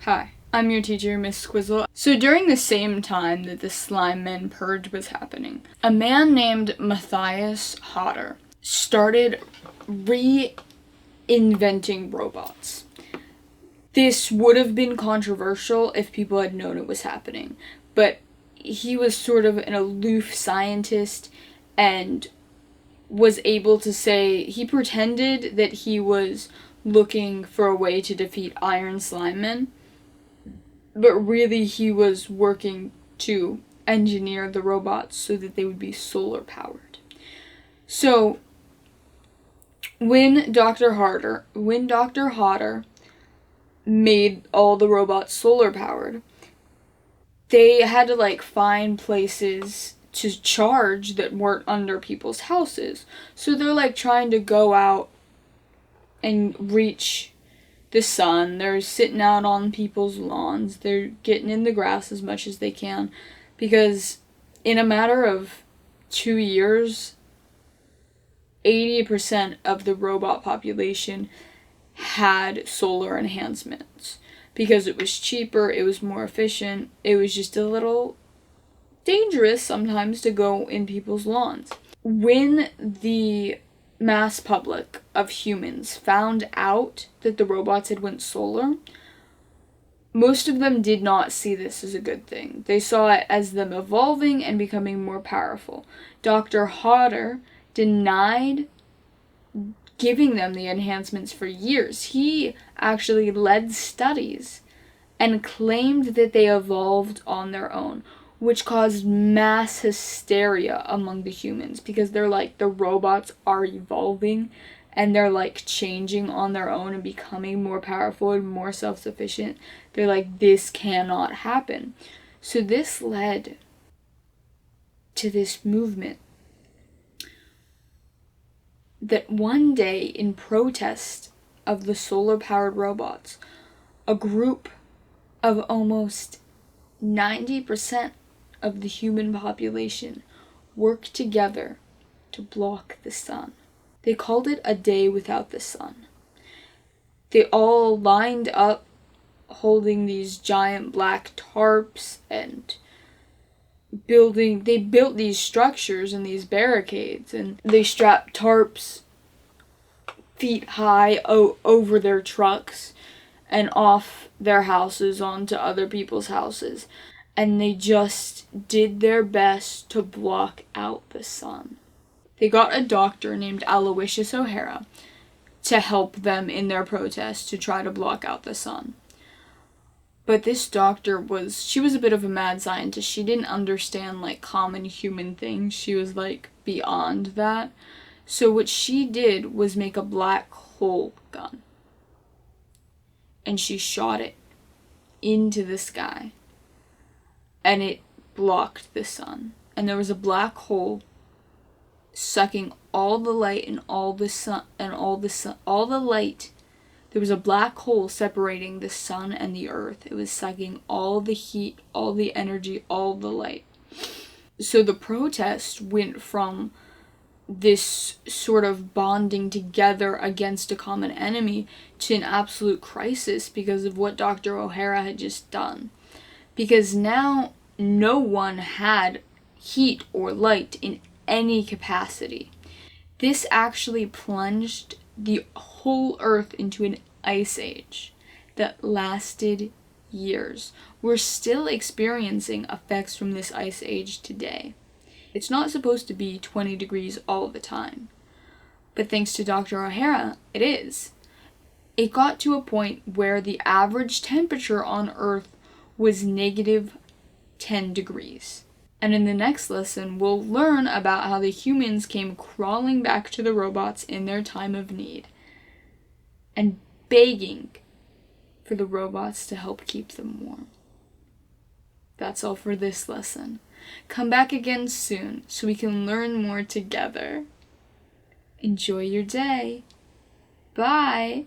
Hi, I'm your teacher, Miss Squizzle. So during the same time that the Slime Men Purge was happening, a man named Matthias Hodder started reinventing robots. This would have been controversial if people had known it was happening, but he was sort of an aloof scientist and was able to say, he pretended that he was looking for a way to defeat Iron Slime Men, but really he was working to engineer the robots so that they would be solar powered. So when Dr. Hodder made all the robots solar powered, they had to find places to charge that weren't under people's houses. So they're trying to go out and reach the sun. They're sitting out on people's lawns. They're getting in the grass as much as they can, because in a matter of 2 years, 80% of the robot population had solar enhancements because it was cheaper, it was more efficient, it was just a little dangerous sometimes to go in people's lawns. When the mass public of humans found out that the robots had went solar, most of them did not see this as a good thing. They saw it as them evolving and becoming more powerful. Dr. Hodder denied giving them the enhancements for years. He actually led studies and claimed that they evolved on their own, which caused mass hysteria among the humans, because they're the robots are evolving and they're changing on their own and becoming more powerful and more self-sufficient. They're this cannot happen. So this led to this movement that one day, in protest of the solar-powered robots, a group of almost 90% of the human population worked together to block the sun. They called it a day without the sun. They all lined up holding these giant black tarps and they built these structures and these barricades, and they strapped tarps feet high over their trucks and off their houses onto other people's houses. And they just did their best to block out the sun. They got a doctor named Aloysius O'Hara to help them in their protest to try to block out the sun. But this doctor she was a bit of a mad scientist. She didn't understand common human things. She was beyond that. So what she did was make a black hole gun. And she shot it into the sky. And it blocked the sun. And there was a black hole sucking all the light and all the light. There was a black hole separating the sun and the earth. It was sucking all the heat, all the energy, all the light. So the protest went from this sort of bonding together against a common enemy to an absolute crisis because of what Dr. O'Hara had just done. Because now no one had heat or light in any capacity. This actually plunged the whole Earth into an ice age that lasted years. We're still experiencing effects from this ice age today. It's not supposed to be 20 degrees all the time, but thanks to Dr. O'Hara, it is. It got to a point where the average temperature on Earth was negative 10 degrees. And in the next lesson, we'll learn about how the humans came crawling back to the robots in their time of need and begging for the robots to help keep them warm. That's all for this lesson. Come back again soon so we can learn more together. Enjoy your day. Bye.